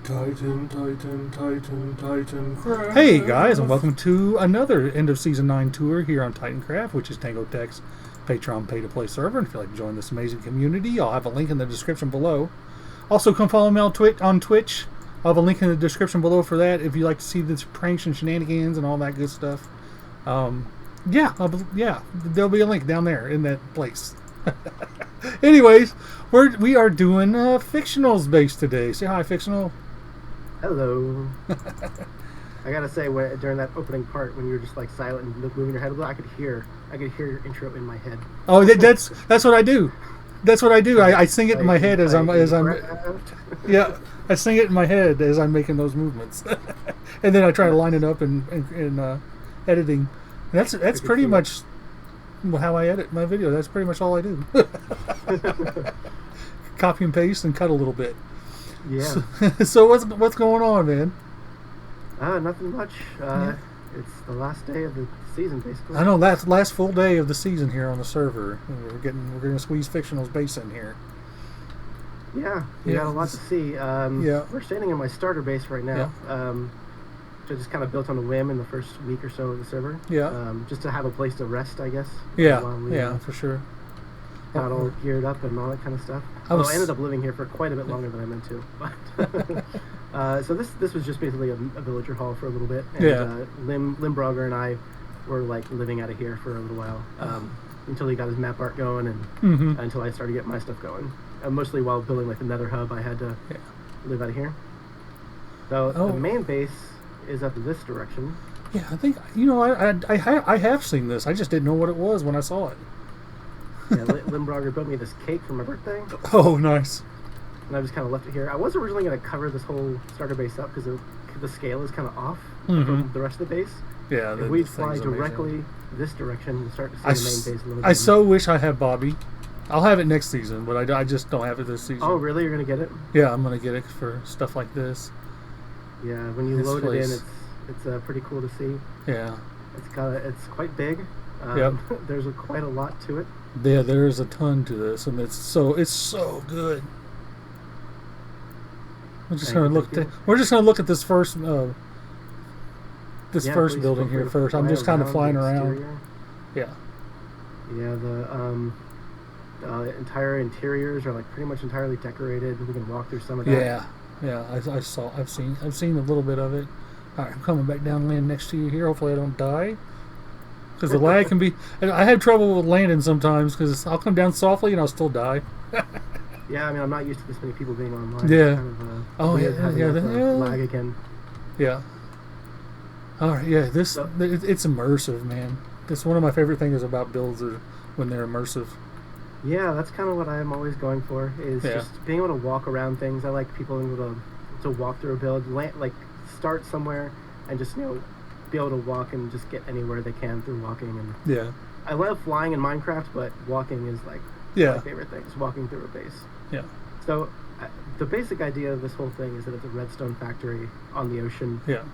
Titancraft. Hey guys, and welcome to another end of season 9 tour here on Titancraft, which is Tango Tech's Patreon pay-to-play server. And if you'd like to join this amazing community, I'll have a link in the description below. Also, come follow me on Twitch. I'll have a link in the description below for that if you like to see the pranks and shenanigans and all that good stuff. Yeah, there'll be a link down there in that place. Anyways, we are doing Fictional's base today. Say hi, Fictional. Hello. I gotta say, during that opening part, when you were just like silent and moving your head a little, I could hear your intro in my head. Oh, that's what I do. That's what I do. I sing it in my head as I'm yeah. I sing it in my head as I'm making those movements, and then I try to line it up in editing. That's pretty much how I edit my video. That's pretty much all I do. Copy and paste and cut a little bit. Yeah. So what's going on, man? Nothing much. It's the last day of the season, basically. I know, last full day of the season here on the server. We're gonna squeeze Fictional's base in here. Yeah, we got a lot to see. We're standing in my starter base right now. Yeah. So just kind of built on a whim in the first week or so of the server. Yeah. Just to have a place to rest, I guess. Yeah. For sure. Got all geared up and all that kind of stuff. I ended up living here for quite a bit longer than I meant to. But so this was just basically a villager hall for a little bit. And, Limbrogger and I were like living out of here for a little while until he got his map art going and until I started getting my stuff going. Mostly while building like the Nether hub, I had to live out of here. So the main base is up this direction. Yeah, I think I have seen this. I just didn't know what it was when I saw it. Yeah, Limbrogger built me this cake for my birthday. Oh, nice. And I just kind of left it here. I was originally going to cover this whole starter base up because the scale is kind of off from the rest of the base. Yeah, if we fly directly this direction, we'll start to see the main base a little bit. I so wish I had Bobby. I'll have it next season, but I just don't have it this season. Oh, really? You're going to get it? Yeah, I'm going to get it for stuff like this. Yeah, when you load it in, it's pretty cool to see. Yeah. It's quite big. There's quite a lot to it. Yeah, there is a ton to this, and it's so good. We're just gonna look at this first first building here first. I'm just kind of flying around. Yeah. Yeah, the entire interiors are like pretty much entirely decorated. We can walk through some of that. Yeah. I've seen a little bit of it. All right, I'm coming back down and land next to you here. Hopefully I don't die. Because the lag can be... I have trouble with landing sometimes because I'll come down softly and I'll still die. Yeah, I mean, I'm not used to this many people being online. Yeah. Kind of, lag again. Yeah. All right, yeah, it's immersive, man. It's one of my favorite things about builds are when they're immersive. Yeah, that's kind of what I'm always going for, is just being able to walk around things. I like people able to walk through a build, start somewhere and just, be able to walk and just get anywhere they can through walking. And I love flying in Minecraft, but walking is like my favorite thing, is walking through a base. Yeah. So the basic idea of this whole thing is that it's a Redstone Factory on the ocean. Yeah.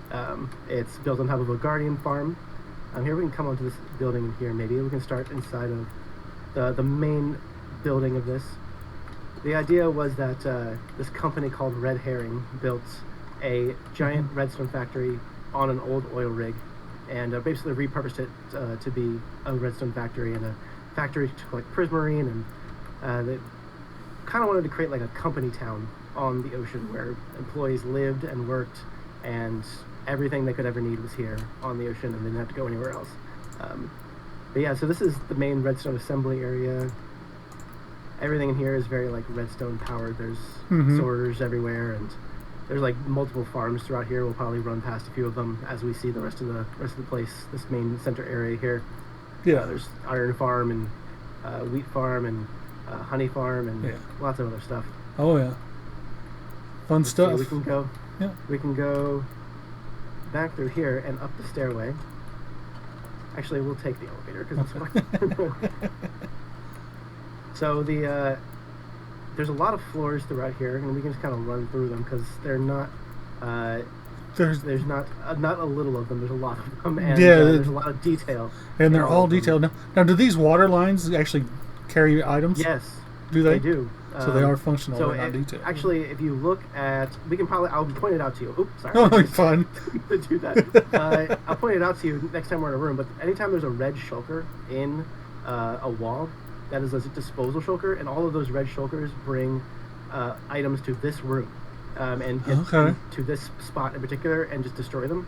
It's built on top of a guardian farm. Here we can come onto this building here. Maybe we can start inside of the main building of this. The idea was that this company called Red Herring built a giant redstone factory on an old oil rig, and basically repurposed it to be a redstone factory and a factory to collect prismarine, and they kind of wanted to create like a company town on the ocean where employees lived and worked, and everything they could ever need was here on the ocean, and they didn't have to go anywhere else. But yeah, so this is the main redstone assembly area. Everything in here is very like redstone powered. There's sorters everywhere, and there's like multiple farms throughout here. We'll probably run past a few of them as we see the rest of the place. This main center area here. Yeah. There's iron farm and wheat farm and honey farm and lots of other stuff. Oh yeah. Fun stuff. So we can go. Yeah. We can go back through here and up the stairway. Actually, we'll take the elevator because it's fine. So there's a lot of floors throughout here, and we can just kind of run through them because they're not. There's not a little of them. There's a lot of them, and there's a lot of detail. And they're all detailed. Now, do these water lines actually carry items? Yes, do they? They do. So they are functional, so but not detailed. Actually, if you look at, I'll point it out to you. Oops, sorry. Oh, fun. To do that. I'll point it out to you next time we're in a room. But anytime there's a red shulker in a wall, that is a disposal shulker, and all of those red shulkers bring items to this room and get to this spot in particular and just destroy them.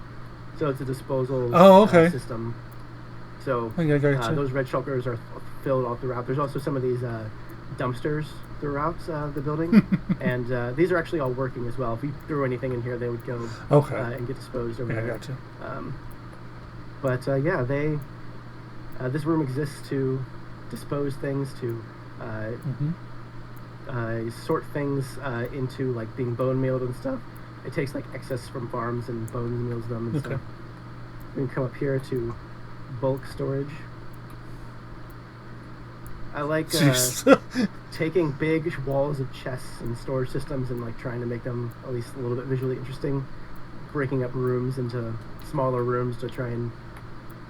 So it's a disposal system. So those red shulkers are filled all throughout. There's also some of these dumpsters throughout the building, and these are actually all working as well. If you threw anything in here, they would go and get disposed over there. Gotcha. This room exists to dispose things, to sort things into like being bone mealed and stuff. It takes like excess from farms and bones meals them and stuff. We can come up here to bulk storage. I like taking big walls of chests and storage systems and like trying to make them at least a little bit visually interesting, breaking up rooms into smaller rooms to try and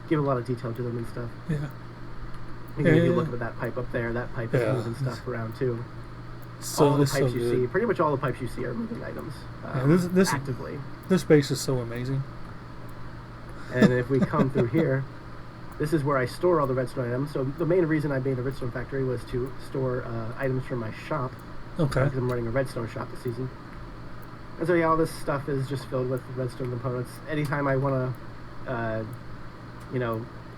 give a lot of detail to them and stuff. Yeah. If you look at that pipe up there, that pipe is moving stuff around too. All the pipes you see, pretty much all the pipes you see are moving items actively. This base is so amazing. And if we come through here, this is where I store all the redstone items. So the main reason I made a redstone factory was to store items from my shop. Okay. Because I'm running a redstone shop this season. And so yeah, all this stuff is just filled with redstone components. Anytime I want to,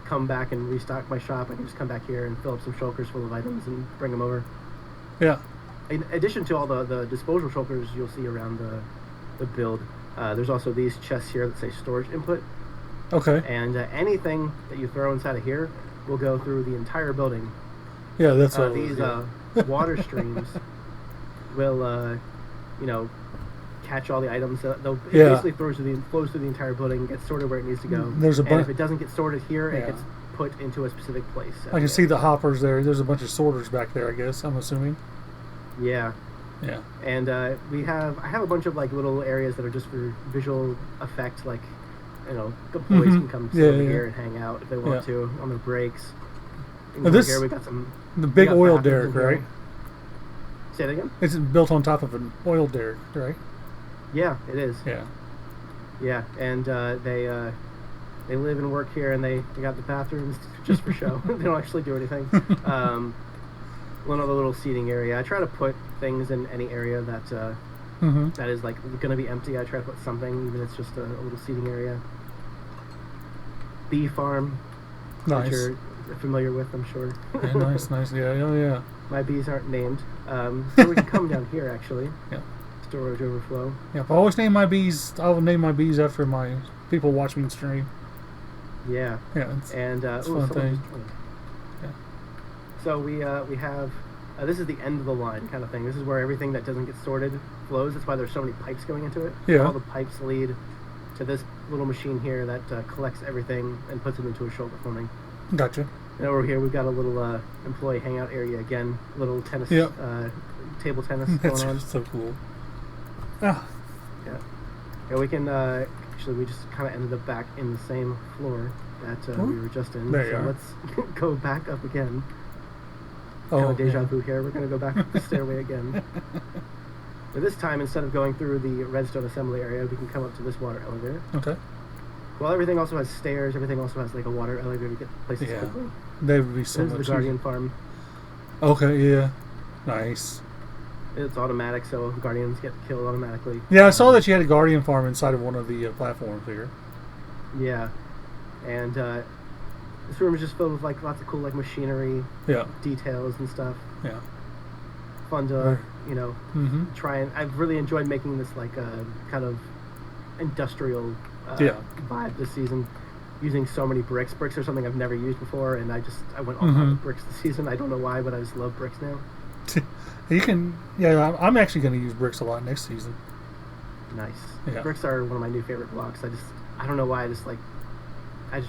come back and restock my shop, I can just come back here and fill up some shulkers full of items and bring them over. Yeah. In addition to all the disposal shulkers you'll see around the build, there's also these chests here that say storage input. Okay. And anything that you throw inside of here will go through the entire building. Yeah, that's what these water streams will, catch all the items. It basically flows through the entire building, gets sorted where it needs to go. There's a and if it doesn't get sorted here, it gets put into a specific place. I can see the hoppers there. There's a bunch of sorters back there, I guess, I'm assuming. Yeah. Yeah. And I have a bunch of like little areas that are just for visual effect, like, employees can come sit over here and hang out if they want to on their breaks. Here we got the big oil derrick, right? Say that again? It's built on top of an oil derrick, right? Yeah, it is. Yeah. Yeah, and they live and work here, and they got the bathrooms just for show. They don't actually do anything. One other little seating area. I try to put things in any area that that is like going to be empty. I try to put something, even if it's just a little seating area. Bee farm, which you're familiar with, I'm sure. Yeah, nice. Yeah. My bees aren't named, so we can come down here actually. Yeah. Storage overflow. Yeah, if I always name my bees, I'll name my bees after my people watch me stream. Yeah. Yeah. And it's a fun thing. Yeah. So we have this is the end of the line kind of thing. This is where everything that doesn't get sorted flows. That's why there's so many pipes going into it. Yeah. All the pipes lead to this little machine here that collects everything and puts it into a shoulder for me. Gotcha. And over here we've got a little employee hangout area again. Little tennis, table tennis going on. That's so cool. Ah. Yeah, we can actually we just kind of ended up back in the same floor that we were just in. There so let's go back up again. Oh, deja vu here. We're going to go back up the stairway again. But this time, instead of going through the redstone assembly area, we can come up to this water elevator. Okay. Well, everything also has stairs. Everything also has like a water elevator to get places quickly. They would be so much. This is the Guardian farm. Okay. Yeah. Nice. It's automatic, so Guardians get killed automatically. Yeah, I saw that you had a Guardian farm inside of one of the platforms here. Yeah, and this room is just filled with like lots of cool like machinery, details and stuff. Yeah. Fun to try and. I've really enjoyed making this like a kind of industrial vibe this season. Using so many bricks. Bricks are something I've never used before, and I went all out with bricks this season. I don't know why, but I just love bricks now. You can, I'm actually going to use bricks a lot next season. Nice. Yeah. Bricks are one of my new favorite blocks. I don't know why, I just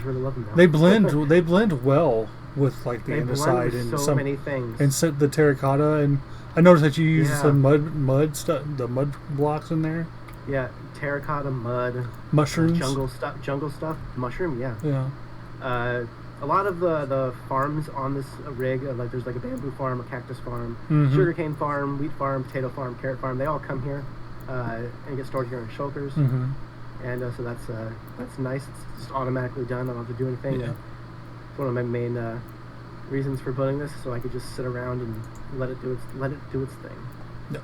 really love them now. They blend well with like the inside and so many things. And the terracotta, and I noticed that you use some mud stuff, the mud blocks in there. Yeah, terracotta, mud, mushrooms, jungle stuff, mushroom. Yeah. Yeah. a lot of the farms on this rig, like there's like a bamboo farm, a cactus farm, Mm-hmm. sugarcane farm, wheat farm, potato farm, carrot farm. They all come here and get stored here in shulkers. Mm-hmm. And so that's nice. It's just automatically done. I don't have to do anything. Yeah. It's one of my main reasons for building this, so I could just sit around and let it do its thing. No.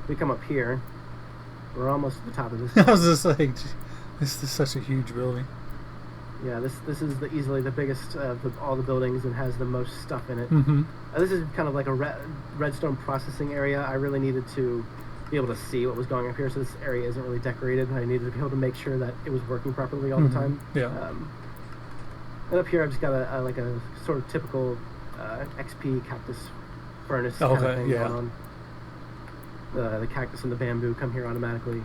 We come up here. We're almost at the top of this. I was just like, this is such a huge building. Yeah, this is easily the biggest of all the buildings and has the most stuff in it. Mm-hmm. This is kind of like a redstone processing area. I really needed to be able to see what was going on up here, so this area isn't really decorated. I needed to be able to make sure that it was working properly all the time. Yeah. And up here, I've just got a like a sort of typical XP cactus furnace kind of thing going on. The cactus and the bamboo come here automatically,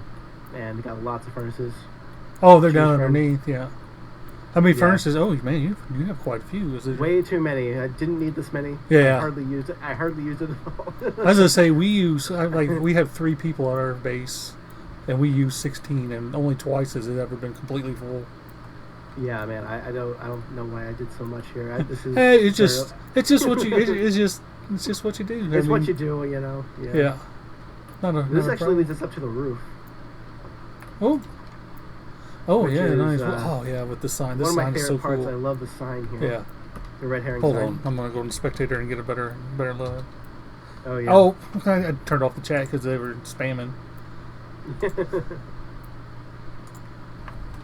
and we got lots of furnaces. Oh, they're down underneath. Yeah. How many furnaces? Oh man, you have quite a few. Is it way too many? I didn't need this many. Yeah. I hardly used it at all. I was gonna say we have 3 people at our base, and we use 16, and only twice has it ever been completely full. Yeah, man, I don't know why I did so much here. This is hey, it's just what you it's just what you do. It's what you do, you know. Yeah. This actually leads us up to the roof. Oh yeah, nice. With the sign. This sign is so cool. One of my favorite parts. I love the sign here. Yeah. The red herring Hold sign. on, I'm gonna go to Spectator and get a better look. Oh yeah. Oh, I turned off the chat because they were spamming.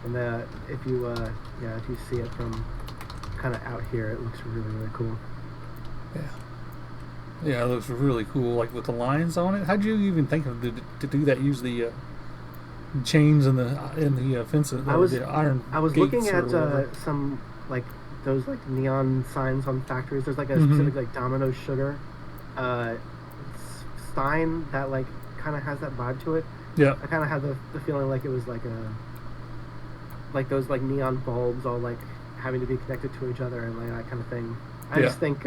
And if you see it from kind of out here, it looks really cool. Yeah, it looks really cool, like with the lines on it. How'd you even think of to do that? Use the chains and the fences. The iron. I was looking at some like those like neon signs on factories. There's like a specific like Domino's sugar sign that like kind of has that vibe to it. Yeah. I kind of had the feeling like it was like those like neon bulbs all like having to be connected to each other and like that kind of thing. I just think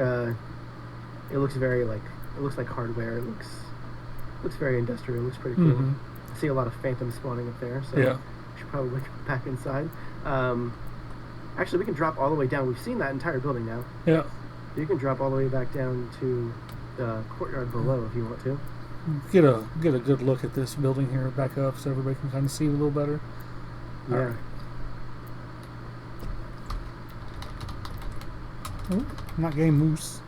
it looks very like hardware. It looks very industrial. It looks pretty cool. Mm-hmm. I see a lot of phantoms spawning up there, so we should probably go back inside. Actually, we can drop all the way down. We've seen that entire building now. Yeah. You can drop all the way back down to the courtyard below if you want to. Get a good look at this building here back up so everybody can kind of see it a little better. Yeah. Right. Oh, not game moose.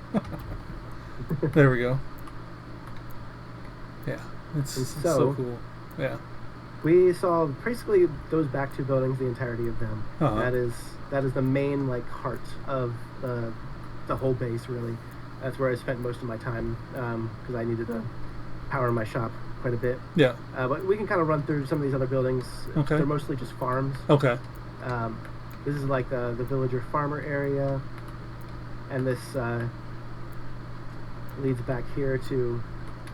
There we go. Yeah, it's so cool. Yeah. We saw basically those back 2 buildings, the entirety of them. Uh-huh. That is the main like heart of the whole base. Really, that's where I spent most of my time because I needed to power my shop quite a bit. Yeah. But we can kind of run through some of these other buildings. Okay. They're mostly just farms. Okay. This is like the villager farmer area, and this leads back here to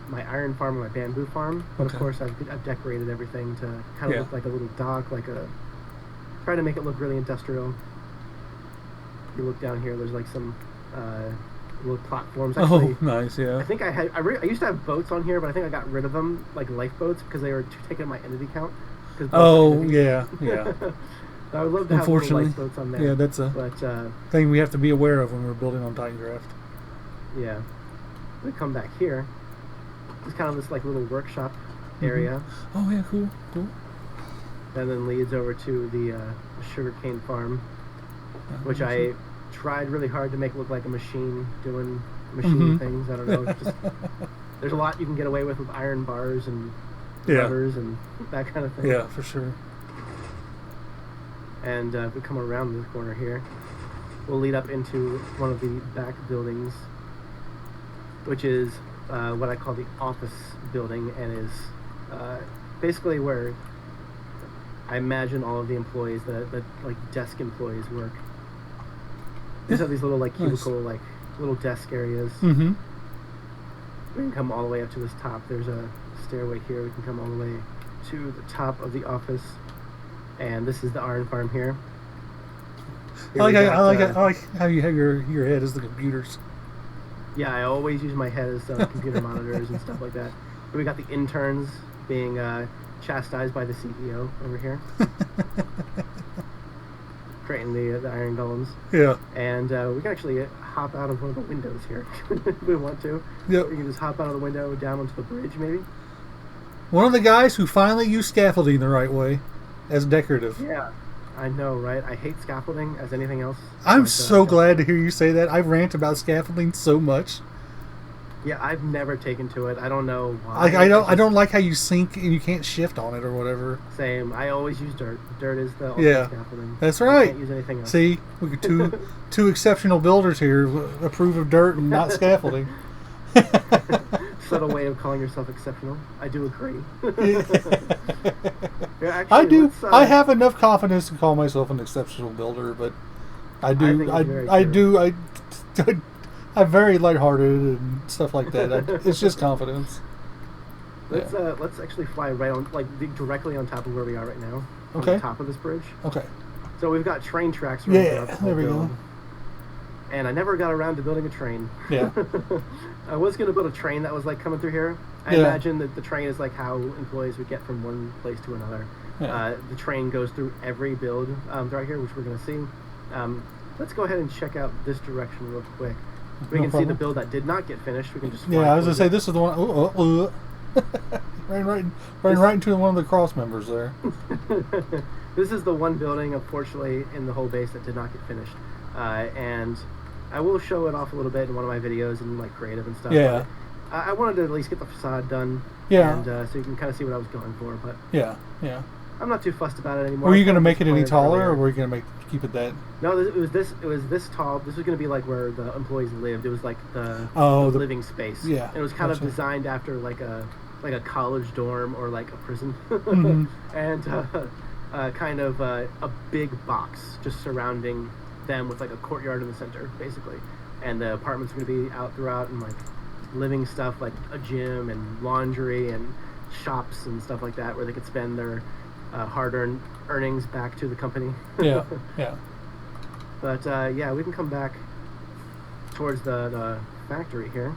my iron farm and my bamboo farm. But of course, I've decorated everything to kind of look like a little dock, try to make it look really industrial. You look down here, there's like some little platforms. Actually, nice, yeah. I think I used to have boats on here, but I think I got rid of them, like lifeboats, because they were taking my entity count. Yeah. I would love to have little lifeboats on there. Yeah, that's a thing we have to be aware of when we're building on Titancraft. Yeah. We come back here. It's kind of this like little workshop area. Oh yeah, cool. And then leads over to the sugarcane farm, which I tried really hard to make look like a machine doing machine things. I don't know. There's a lot you can get away with iron bars and levers and that kind of thing. Yeah, for sure. And if we come around this corner here, we'll lead up into one of the back buildings, which is what I call the office building, and is basically where I imagine all of the employees, the like desk employees work. These are these little like cubicle, like little desk areas. Mm-hmm. We can come all the way up to this top. There's a stairway here. We can come all the way to the top of the office, and this is the iron farm here. I like how you have your head as the computers. Yeah, I always use my head as computer monitors and stuff like that. And we got the interns being chastised by the CEO over here. creating the iron golems. Yeah. And we can actually hop out of one of the windows here if we want to. Yep. We can just hop out of the window down onto the bridge, maybe. One of the guys who finally used scaffolding the right way as decorative. Yeah, I know, right? I hate scaffolding as anything else. I'm so glad to hear you say that. I rant about scaffolding so much. Yeah, I've never taken to it. I don't know why. Like I don't like how you sink and you can't shift on it or whatever. Same. I always use dirt. Dirt is the ultimate scaffolding. That's right. I can't use anything else. See, we got two exceptional builders here approve of dirt and not scaffolding. Subtle way of calling yourself exceptional. I do agree. Yeah, actually, I do. I have enough confidence to call myself an exceptional builder, but I'm very lighthearted and stuff like that. It's just confidence. Let's actually fly right on, directly on top of where we are right now. Okay. On the top of this bridge. Okay. So we've got train tracks right throughout the whole there we build. go. And I never got around to building a train. Yeah. I was going to build a train that was coming through here. I imagine that the train is how employees would get from one place to another. Yeah. The train goes through every build right here, which we're going to see. Let's go ahead and check out this direction real quick. We can see the build that did not get finished. We can just I was going to say, this is the one. Ran right into one of the cross members there. This is the one building, unfortunately, in the whole base that did not get finished. And I will show it off a little bit in one of my videos and creative and stuff. Yeah. I wanted to at least get the facade done. Yeah. And so you can kind of see what I was going for. But yeah. I'm not too fussed about it anymore. Were you going to make it any taller, or were you going to keep it that? No, it was this tall. This was going to be where the employees lived. It was the living space. Yeah. And it was kind of designed after a college dorm or a prison. Mm-hmm. And kind of a big box just surrounding them with a courtyard in the center, basically. And the apartments are going to be out throughout and living stuff like a gym and laundry and shops and stuff like that, where they could spend their hard-earned earnings back to the company. Yeah. But we can come back towards the factory here.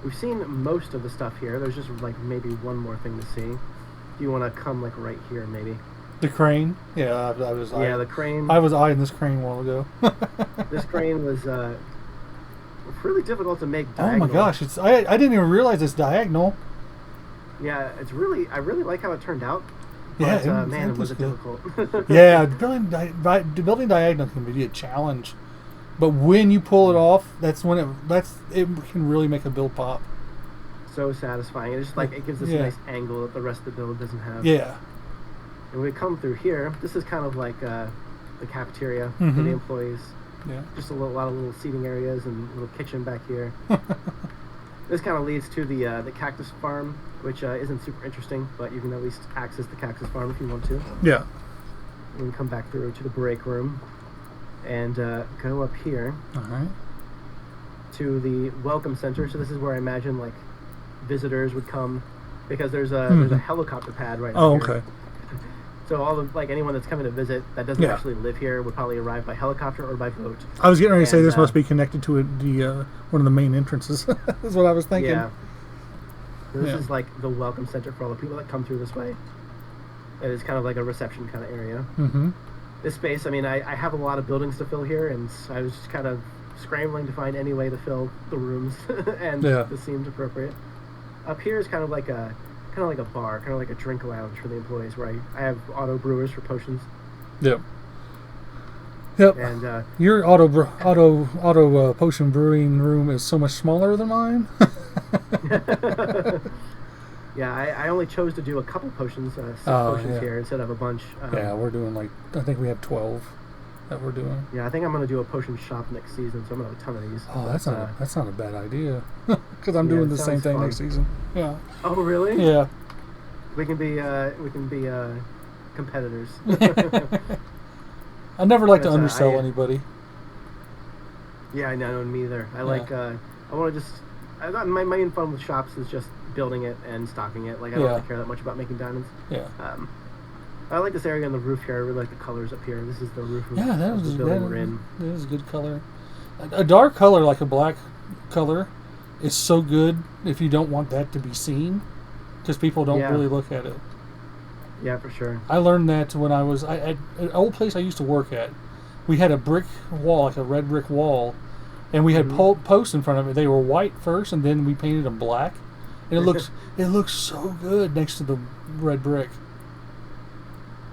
We've seen most of the stuff here. There's just maybe one more thing to see. If you want to come right here, maybe. The crane? Yeah, I was. Yeah, the crane. I was eyeing this crane a while ago. This crane was really difficult to make Oh diagonal. my gosh! I didn't even realize it's diagonal. Yeah, I really like how it turned out. But, yeah, man, it was difficult. Yeah, building diagonal can be a challenge, but when you pull it off, that's when it can really make a build pop. So satisfying. It's just it gives this nice angle that the rest of the build doesn't have. Yeah. And when we come through here, this is kind of the cafeteria for Mm-hmm. the employees. Yeah. Just a lot of little seating areas and a little kitchen back here. This kind of leads to the cactus farm, which isn't super interesting, but you can at least access the cactus farm if you want to. Yeah. We can come back through to the break room and go up here All right. to the welcome center. So this is where I imagine visitors would come, because there's a helicopter pad right Oh, here. okay. So all of anyone that's coming to visit that doesn't actually live here would probably arrive by helicopter or by boat. I was getting ready to say this must be connected to the one of the main entrances. That's what I was thinking. Yeah. This is the welcome center for all the people that come through this way. It is kind of a reception kind of area. Mm-hmm. This space, I have a lot of buildings to fill here, and I was just kind of scrambling to find any way to fill the rooms, and this seemed appropriate. Up here is kind of like a bar, kind of like a drink lounge for the employees, where I have auto brewers for potions. Yep. And your auto potion brewing room is so much smaller than mine. Yeah, I only chose to do a couple potions, potions here instead of a bunch. Yeah, we're doing I think we have 12 that we're doing. Yeah, I think I'm going to do a potion shop next season, so I'm going to have a ton of these. Oh, that's not a bad idea, because I'm doing the same thing next season. Yeah. Oh, really? Yeah. We can be competitors. I never like to undersell anybody. Yeah, I know, me either. I want to just. My main fun with shops is just building it and stocking it. I don't really care that much about making diamonds. Yeah. I like this area on the roof here. I really like the colors up here. This is the roof of the building we're in. That is a good color. A dark color like a black color is so good if you don't want that to be seen, because people don't really look at it. Yeah, for sure. I learned that when I was at an old place I used to work at. We had a brick wall, like a red brick wall, and we had posts in front of it. They were white first, and then we painted them black. And it looks so good next to the red brick.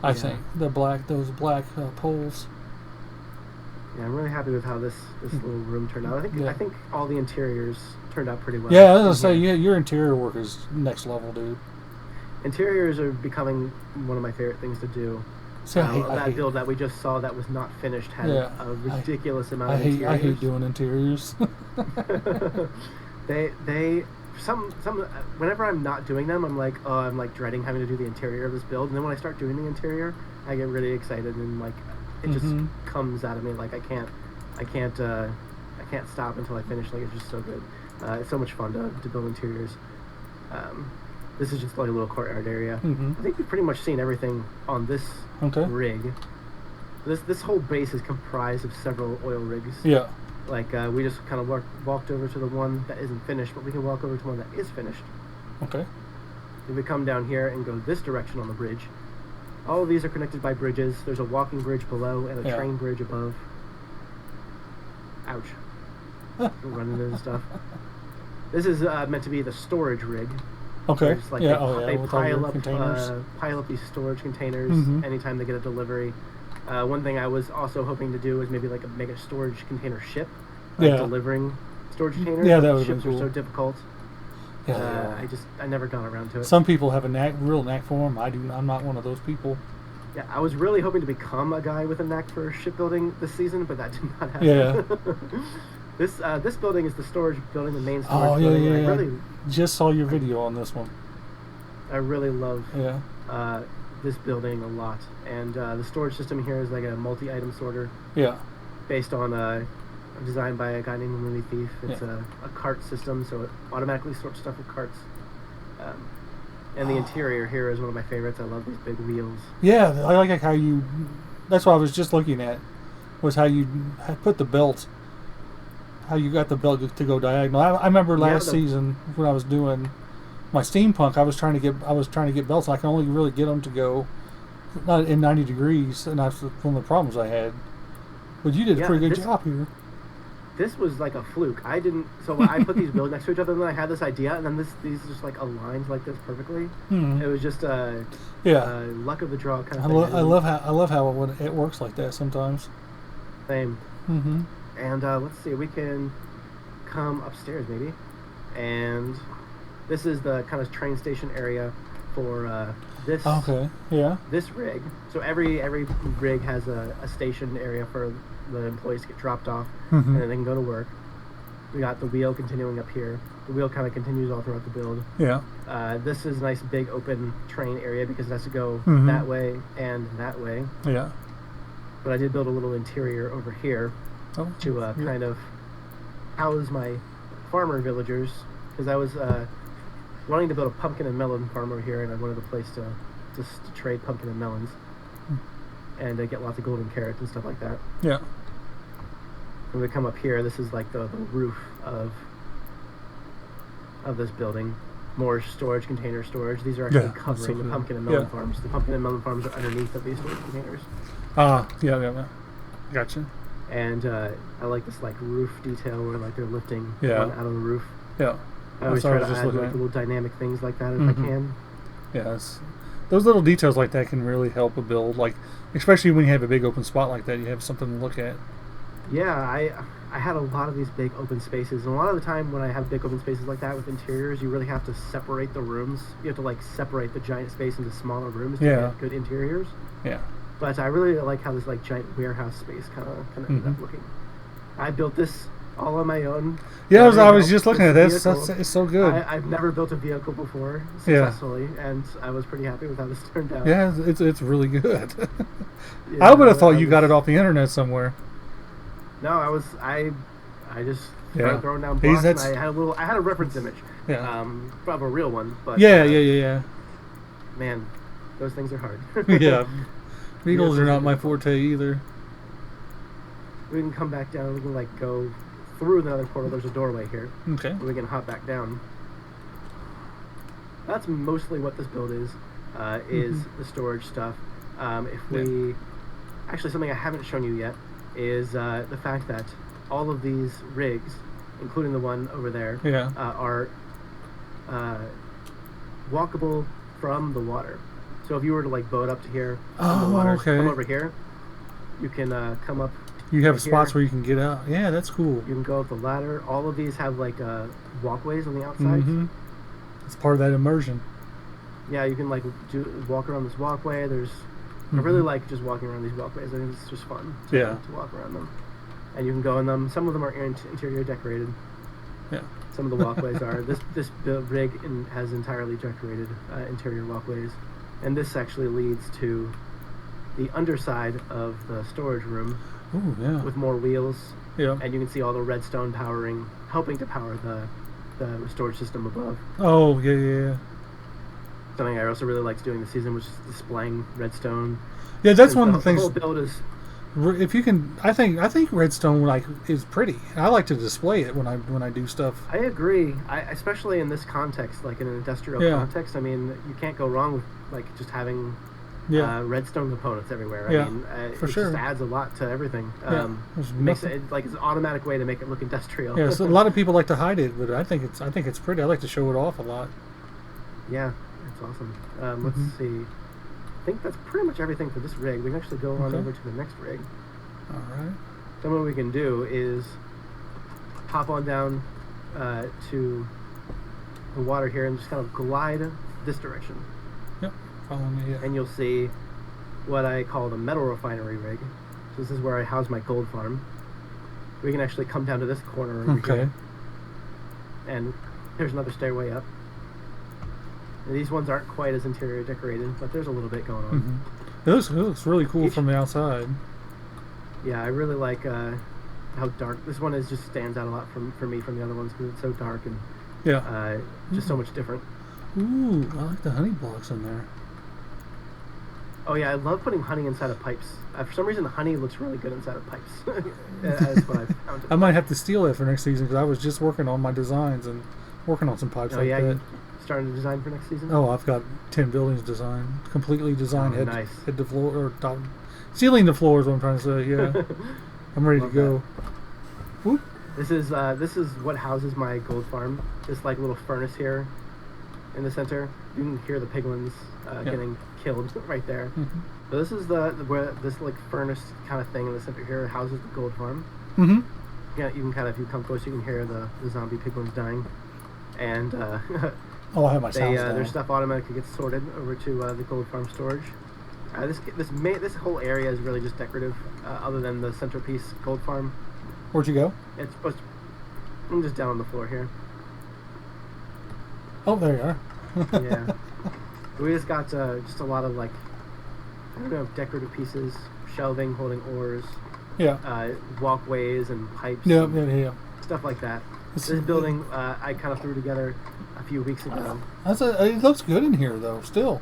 I think those black poles. Yeah, I'm really happy with how this little room turned out. I think all the interiors turned out pretty well. Yeah, I was gonna say, your interior work is next level, dude. Interiors are becoming one of my favorite things to do. So that build that we just saw that was not finished had a ridiculous amount of interiors. I hate doing interiors. Whenever I'm not doing them, I'm like dreading having to do the interior of this build, and then when I start doing the interior, I get really excited and like it just comes out of me. Like I can't stop until I finish. Like it's just so good. It's so much fun to build interiors. This is just like a little courtyard area. I think we've pretty much seen everything on this rig. This whole base is comprised of several oil rigs. Yeah. Like, we just kind of walked over to the one that isn't finished, but we can walk over to one that is finished. Okay. If we come down here and go this direction on the bridge, all of these are connected by bridges. There's a walking bridge below and a train bridge above. Ouch. We're running into stuff. This is meant to be the storage rig. Okay. Like they pile up these storage containers anytime they get a delivery. One thing I was also hoping to do is maybe like make a storage container ship, delivering storage containers. Yeah, that would ships be cool. are so difficult. Yeah, I never got around to it. Some people have a real knack for them. I'm not one of those people. Yeah, I was really hoping to become a guy with a knack for shipbuilding this season, but that did not happen. Yeah. This building is the storage building, the main storage building. Yeah. I really just saw your video on this one. I really love this building a lot, and the storage system here is like a multi-item sorter. Yeah. Based on designed by a guy named Movie Thief. It's a cart system, so it automatically sorts stuff with carts. And the interior here is one of my favorites. I love these big wheels. Yeah, I like how you. That's what I was just looking at, was how you put the belt. How you got the belt to go diagonal. I remember last season when I was doing my steampunk, I was trying to get belts. I can only really get them to go not in 90 degrees, and that's one of the problems I had. But you did a pretty good job here. This was like a fluke. I put these builds next to each other, and then I had this idea, and then these just like aligned like this perfectly. It was just luck of the draw kind of thing. I love how it works like that sometimes. Same. And let's see, we can come upstairs maybe, and this is the kind of train station area for this. Okay. Yeah. This rig. So every rig has a station area for the employees to get dropped off, and then they can go to work. We got the wheel continuing up here. The wheel kind of continues all throughout the build. Yeah. This is a nice big open train area because it has to go that way and that way. Yeah. But I did build a little interior over here to kind of house my farmer villagers, because I was wanting to build a pumpkin and melon farm over here, and I wanted a place to trade pumpkin and melons and get lots of golden carrots and stuff like that. Yeah. When we come up here, this is like the roof of this building. More storage container storage. These are actually covering the pumpkin and melon farms. The pumpkin and melon farms are underneath of these storage containers. Yeah. Gotcha. And I like this like roof detail where like they're lifting one out of the roof. Yeah. I always try to add like little dynamic things like that if I can. Yes. Those little details like that can really help a build, like especially when you have a big open spot like that, you have something to look at. Yeah, I had a lot of these big open spaces, and a lot of the time when I have big open spaces like that with interiors, you really have to separate the rooms. You have to like separate the giant space into smaller rooms to get good interiors. Yeah. But I really like how this like giant warehouse space kind of ended up looking. I built this all on my own. Yeah, I was just looking at this. It's so good. I've never built a vehicle before successfully, and I was pretty happy with how this turned out. Yeah, it's really good. I would have thought you got it off the internet somewhere. No, I just started throwing down blocks, and I had a reference image. Yeah. Of a real one, but yeah. Man, those things are hard. Yeah. Beetles are not my forte either. We can come back down. We can like go through another portal. There's a doorway here. Okay. We can hop back down. That's mostly what this build is. is the storage stuff. If we actually, something I haven't shown you yet is the fact that all of these rigs, including the one over there, are walkable from the water. So if you were to like boat up to here, from the water, come over here, you can come up. You have spots where you can get out. Yeah, that's cool. You can go up the ladder. All of these have like walkways on the outside. It's part of that immersion. Yeah, you can like walk around this walkway. There's I really like just walking around these walkways. I think it's just fun to walk around them. And you can go in them. Some of them are interior decorated. Yeah. Some of the walkways are. This rig has entirely decorated interior walkways. And this actually leads to the underside of the storage room. Ooh, yeah. With more wheels. Yeah. And you can see all the redstone helping to power the storage system above. Oh, yeah. Something I also really liked doing this season was just displaying redstone. Yeah, that's one of the things. The whole build is. If you can, I think redstone is pretty. I like to display it when I do stuff. I agree. Especially in this context, like in an industrial context. I mean, you can't go wrong with like just having redstone components everywhere. I mean, for it sure. just adds a lot to everything. Makes it like it's an automatic way to make it look industrial. Yeah, so a lot of people like to hide it, but I think it's pretty. I like to show it off a lot. Yeah, it's awesome. Let's see. I think that's pretty much everything for this rig. We can actually go on over to the next rig. All right. Then what we can do is hop on down to the water here and just kind of glide this direction. Yep. Follow me. Yeah. And you'll see what I call the metal refinery rig. So this is where I house my gold farm. We can actually come down to this corner over here. And there's another stairway up. And these ones aren't quite as interior decorated, but there's a little bit going on. It looks really cool from the outside. Yeah, I really like how dark this one is. Just stands out a lot for me from the other ones because it's so dark and just so much different. Ooh, I like the honey blocks in there. Oh yeah, I love putting honey inside of pipes. For some reason, honey looks really good inside of pipes. That's what I've found. I might have to steal it for next season because I was just working on my designs and working on some pipes like that. You starting to design for next season? Oh, I've got 10 buildings designed, completely designed, head to floor or top, ceiling to floor is what I'm trying to say. Yeah, I'm ready to go. Whoop. This is what houses my gold farm. This like little furnace here in the center. You can hear the piglins getting killed right there. So this is where this like furnace kind of thing in the center here houses the gold farm. Yeah, you can kind of, if you come close, you can hear the zombie piglins dying, and I have my sounds down. Their stuff automatically gets sorted over to the gold farm storage. This whole area is really just decorative, other than the centerpiece gold farm. Where'd you go? It's supposed to. I'm just down on the floor here. Oh, there you are. Yeah. We just got just a lot of like, I don't know, decorative pieces, shelving holding ores. Yeah. Walkways and pipes. Yeah. Stuff like that. This building I kind of threw together a few weeks ago. It looks good in here though. Still.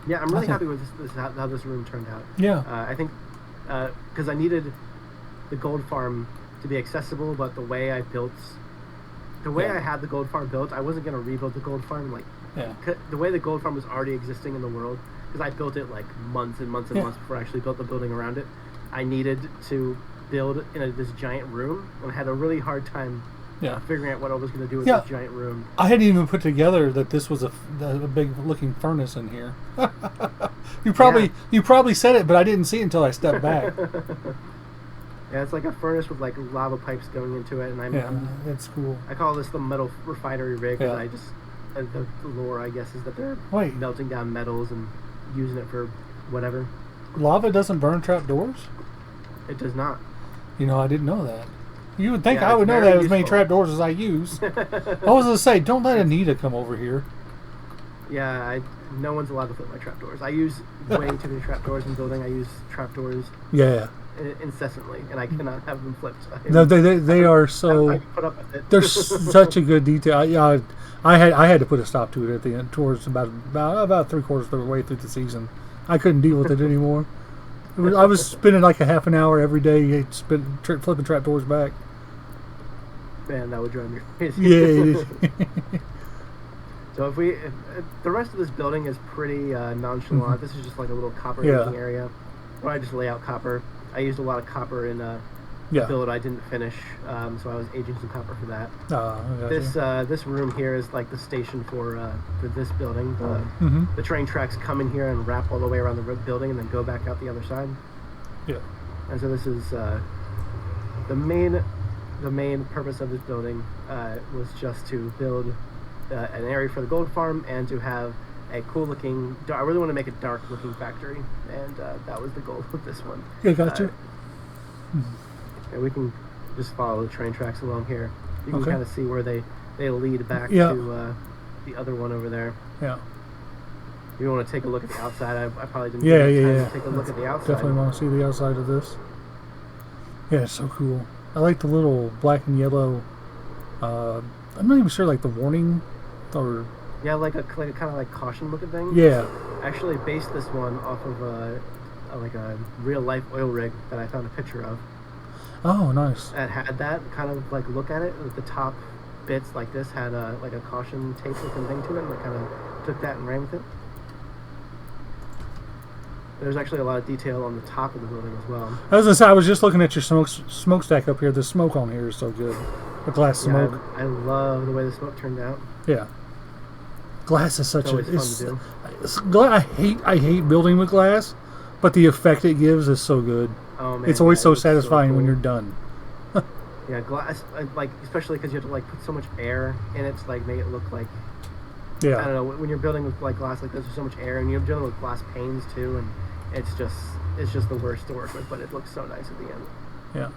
Yeah, I'm really happy with how this room turned out. Yeah. I think because I needed the gold farm to be accessible, but the way I had the gold farm built, I wasn't going to rebuild the gold farm. The way the gold farm was already existing in the world, because I built it like months and months and months before I actually built the building around it. I needed to build in this giant room, and I had a really hard time figuring out what I was going to do with this giant room. I hadn't even put together that this was a big looking furnace in here. You probably said it, but I didn't see it until I stepped back. Yeah, it's like a furnace with like lava pipes going into it, and that's cool. I call this the metal refinery rig. Yeah. I just the lore, I guess, is that they're melting down metals and using it for whatever. Lava doesn't burn trap doors? It does not. You know, I didn't know that. You would think I would know that as many trap doors as I use. I was going to say, don't let Anita come over here. Yeah, no one's allowed to flip my trap doors. I use way too many trap doors in building. I use trap doors incessantly, and I cannot have them flipped. No, they are so. I put up with it. They're such a good detail. I had to put a stop to it at the end, towards about 3/4 of the way through the season. I couldn't deal with it anymore. I was spending like a half an hour every day flipping trap doors back. Man, that would drive me crazy. Yeah, it is. So if the rest of this building is pretty nonchalant. This is just like a little copper making area where I just lay out copper. I used a lot of copper in a build I didn't finish, so I was aging some copper for that. This room here is like the station for this building. The train tracks come in here and wrap all the way around the building and then go back out the other side. Yeah. And so this is the main purpose of this building was just to build an area for the gold farm and to have a cool looking. I really want to make a dark looking factory, and that was the goal of this one. Yeah, gotcha. And we can just follow the train tracks along here. You can kind of see where they lead back to the other one over there. Yeah. If you want to take a look at the outside, I probably didn't get time to take a look at the outside. Definitely want to see the outside of this. Yeah, it's so cool. I like the little black and yellow. I'm not even sure, like the warning, or like a kind of like caution looking thing. Yeah. I actually based this one off of a real life oil rig that I found a picture of. Oh, nice. That had that kind of like look at it. The top bits like this had a caution tape looking thing to it, and I kind of took that and ran with it. There's actually a lot of detail on the top of the building as well. I was just looking at your smokestack up here. The smoke on here is so good. The glass smoke. I love the way the smoke turned out. Yeah. Glass is such fun to do. I hate building with glass, but the effect it gives is so good. Oh man, it's always so satisfying so cool when you're done. Yeah, glass, like especially because you have to like put so much air in it to like make it look like. Yeah. I don't know, when you're building with like glass like this, there's so much air, and you're dealing with glass panes too, and it's just the worst to work with, but it looks so nice at the end. Yeah.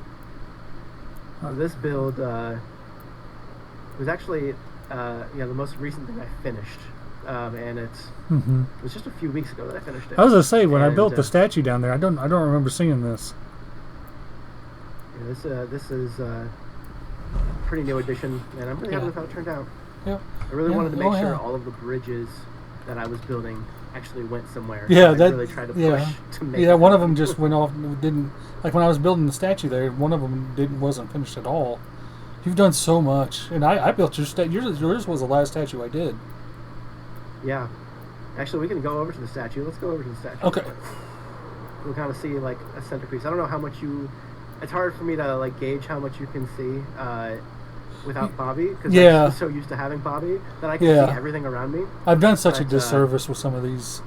This build was actually the most recent thing I finished, and it was just a few weeks ago that I finished it. I was gonna say when I built the statue down there, I don't remember seeing this. Yeah, this is a pretty new addition, and I'm really happy with how it turned out. Yeah. I really wanted to make sure all of the bridges that I was building actually went somewhere. Yeah, I really tried to push to make. Yeah, one of them just went off. Didn't, like when I was building the statue there. One of them wasn't finished at all. You've done so much, and I built your statue. Yours was the last statue I did. Yeah, actually, we can go over to the statue. Let's go over to the statue. Okay. We'll kind of see like a centerpiece. I don't know how much you. It's hard for me to like gauge how much you can see without Bobby, because I'm so used to having Bobby that I can see everything around me. I've done such a disservice with some of these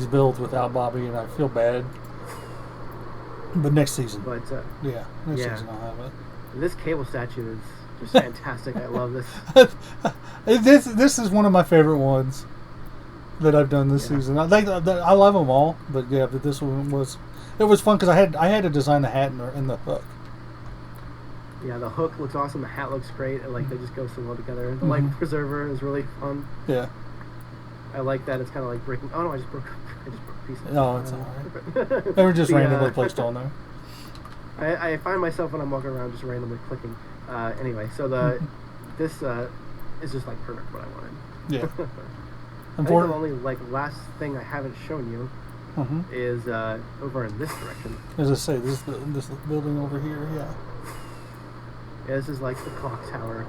builds without Bobby, and I feel bad. But next season. But next season I'll have it. This Caable statue is just fantastic. I love this. This is one of my favorite ones that I've done this season. I love them all, but but this one was fun because I had to design the hat and the hook. Yeah, the hook looks awesome. The hat looks great. Like they just go so well together. The life preserver is really fun. Yeah. I like that. It's kind of like breaking. Oh no, I just broke a piece. No, it's alright. They were just randomly placed on there. I find myself when I'm walking around just randomly clicking. Anyway, so this is just like perfect what I wanted. Yeah. I think the only last thing I haven't shown you is over in this direction. As I say, this building over here. Yeah. Yeah, this is like the clock tower.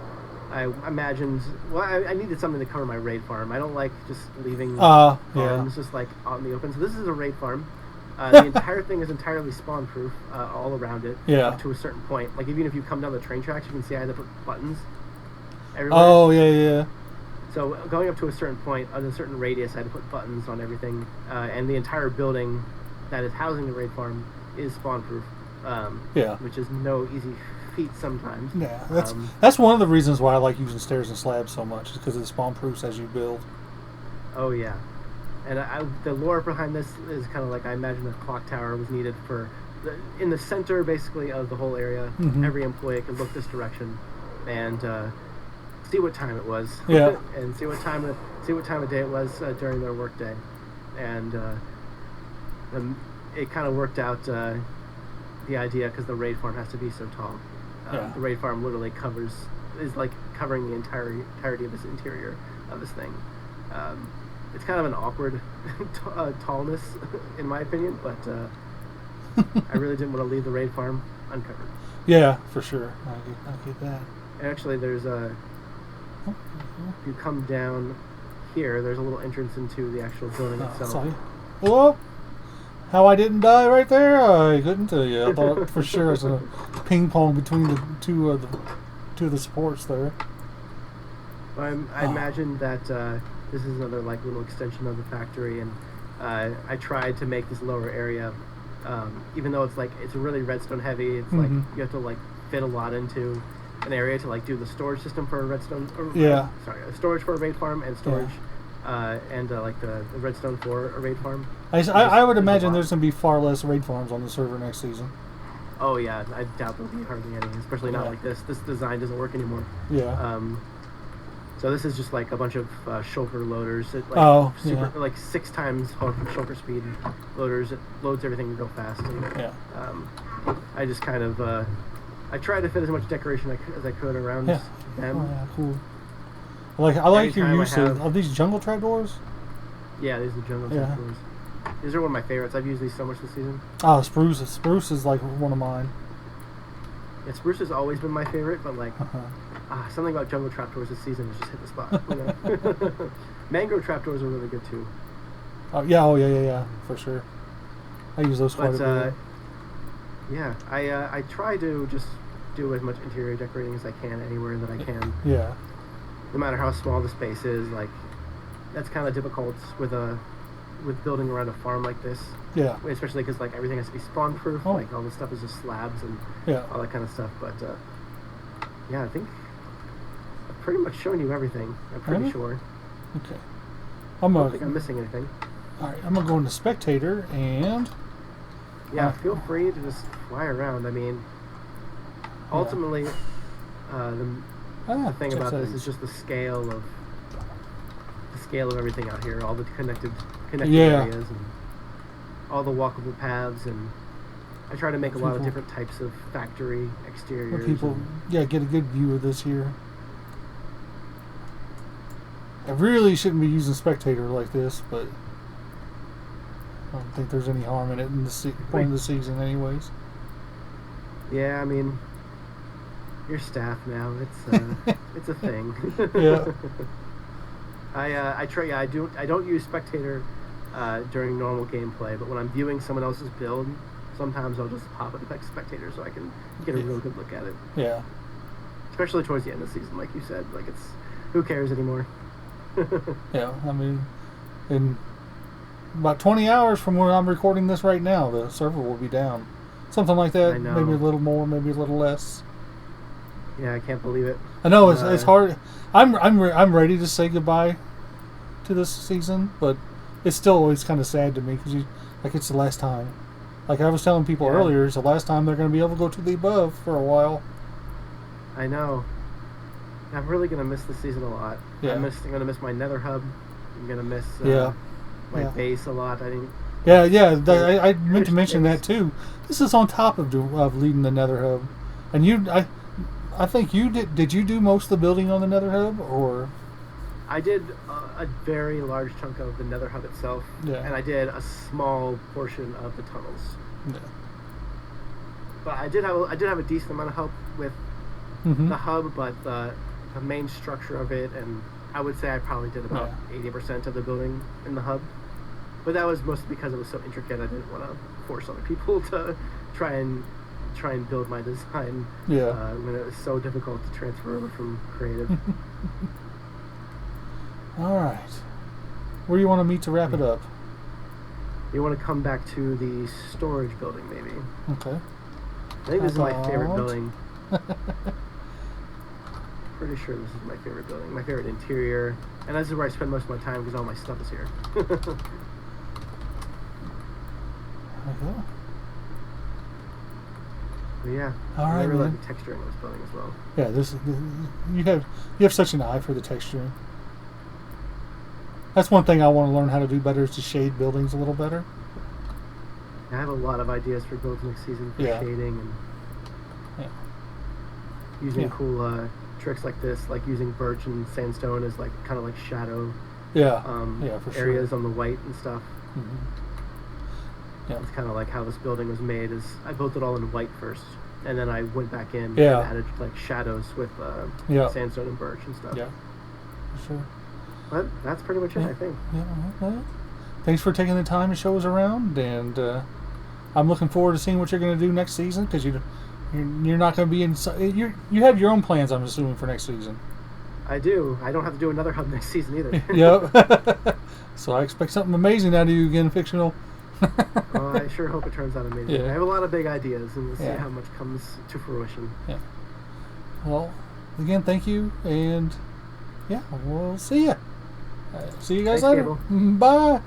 I imagined. Well, I needed something to cover my raid farm. I don't like just leaving farms just like out in the open. So this is a raid farm. The entire thing is entirely spawn proof all around it. Up to a certain point. Like even if you come down the train tracks, you can see I had to put buttons everywhere. Oh yeah. So going up to a certain point, on a certain radius, I had to put buttons on everything, and the entire building that is housing the raid farm is spawn proof. Which is no easy feat sometimes. Yeah, that's one of the reasons why I like using stairs and slabs so much, is because it spawn proofs as you build. Oh yeah, and the lore behind this is kind of like I imagine a clock tower was needed for in the center basically of the whole area. Every employee could look this direction and see what time it was. And see what time of day it was during their work day, and it kind of worked out the idea because the raid farm has to be so tall. The raid farm literally is like covering the entirety of this interior of this thing. It's kind of an awkward tallness in my opinion, but I really didn't want to leave the raid farm uncovered. Yeah, for sure. I get that. And actually, there's if you come down here, there's a little entrance into the actual building itself. Sorry. Oh, how I didn't die right there? I couldn't tell you. I thought for sure it was a ping pong between the two of the supports there. I imagine that this is another like little extension of the factory, and I tried to make this lower area, even though it's really redstone heavy. It's like you have to like fit a lot into an area to like do the storage system for a redstone. Storage for a raid farm and storage. And like the redstone for a raid farm. I would imagine there's going to be far less raid farms on the server next season. Oh yeah, I doubt there'll be hardly any, especially not like this. This design doesn't work anymore. Yeah. So this is just like a bunch of shulker loaders. Like 6 times shulker speed loaders. It loads everything real fast. And, I just kind of I tried to fit as much decoration as I could around them. Oh, yeah, cool. I like your use of these jungle trapdoors. Yeah, these are the jungle trapdoors. These are one of my favorites. I've used these so much this season. Oh, spruce is like one of mine. Yeah, spruce has always been my favorite, but like something about jungle trapdoors this season has just hit the spot. Mangrove trapdoors are really good too. Oh yeah, for sure. I use those quite a bit. Yeah, I try to just do as much interior decorating as I can anywhere that I can. Yeah. No matter how small the space is, like that's kind of difficult with building around a farm like this. Yeah. Especially because like everything has to be spawn proof. Oh. Like all this stuff is just slabs and all that kind of stuff. But yeah, I think I've pretty much shown you everything. I'm pretty sure. Okay. I don't think I'm missing anything. All right, I'm gonna go into spectator and. Yeah, feel free to just fly around. I mean, ultimately, the thing about this is just the scale of everything out here. All the connected areas and all the walkable paths, and I try to make a lot of different types of factory exteriors. People, get a good view of this here. I really shouldn't be using spectator like this, but I don't think there's any harm in it in the point of the season, anyways. Yeah, I mean, you're staff now. It's it's a thing. Yeah. I try. I don't use spectator during normal gameplay, but when I'm viewing someone else's build, sometimes I'll just pop it back spectator so I can get a real good look at it. Yeah. Especially towards the end of the season, like you said. Like it's who cares anymore. Yeah, I mean, in about 20 hours from when I'm recording this right now, the server will be down. Something like that. I know. Maybe a little more, maybe a little less. Yeah, I can't believe it. I know it's hard. I'm ready to say goodbye to this season, but it's still always kind of sad to me because it's the last time. Like I was telling people earlier, it's the last time they're going to be able to go to the above for a while. I know. I'm really going to miss this season a lot. Yeah. I'm going to miss my nether hub. I'm going to miss my base a lot. I meant to mention that too. This is on top of leading the nether hub. And I think you did. Did you do most of the building on the nether hub, or? I did a very large chunk of the nether hub itself, and I did a small portion of the tunnels. Yeah. But I did have a decent amount of help with the hub, but the main structure of it, and I would say I probably did about 80% of the building in the hub. But that was mostly because it was so intricate. I didn't want to force other people to try and build my design when it was so difficult to transfer over from creative. All right. Where do you want to meet to wrap it up? You want to come back to the storage building, maybe. Okay. I think this is my favorite building. Pretty sure this is my favorite building. My favorite interior. And this is where I spend most of my time because all my stuff is here. Okay. But yeah. All right, I really like the texturing of this building as well. Yeah, you have such an eye for the texturing. That's one thing I want to learn how to do better, is to shade buildings a little better. I have a lot of ideas for builds next season for shading and using cool tricks like this, like using birch and sandstone as like kind of like shadow for areas on the white and stuff. Yeah. It's kind of like how this building was made. Is I built it all in white first, and then I went back in and added like shadows with sandstone and birch and stuff. Yeah, for sure. But that's pretty much it, I think. Yeah, well, thanks for taking the time to show us around, and I'm looking forward to seeing what you're going to do next season, because you're not going to be in. You have your own plans, I'm assuming, for next season. I do. I don't have to do another hub next season either. Yep. So I expect something amazing out of you again, Fictional. Well, I sure hope it turns out amazing. Yeah. I have a lot of big ideas, and we'll see Yeah. how much comes to fruition. Yeah. Well, again, thank you, and yeah, we'll see you. See you guys Thanks, later. Caable. Bye.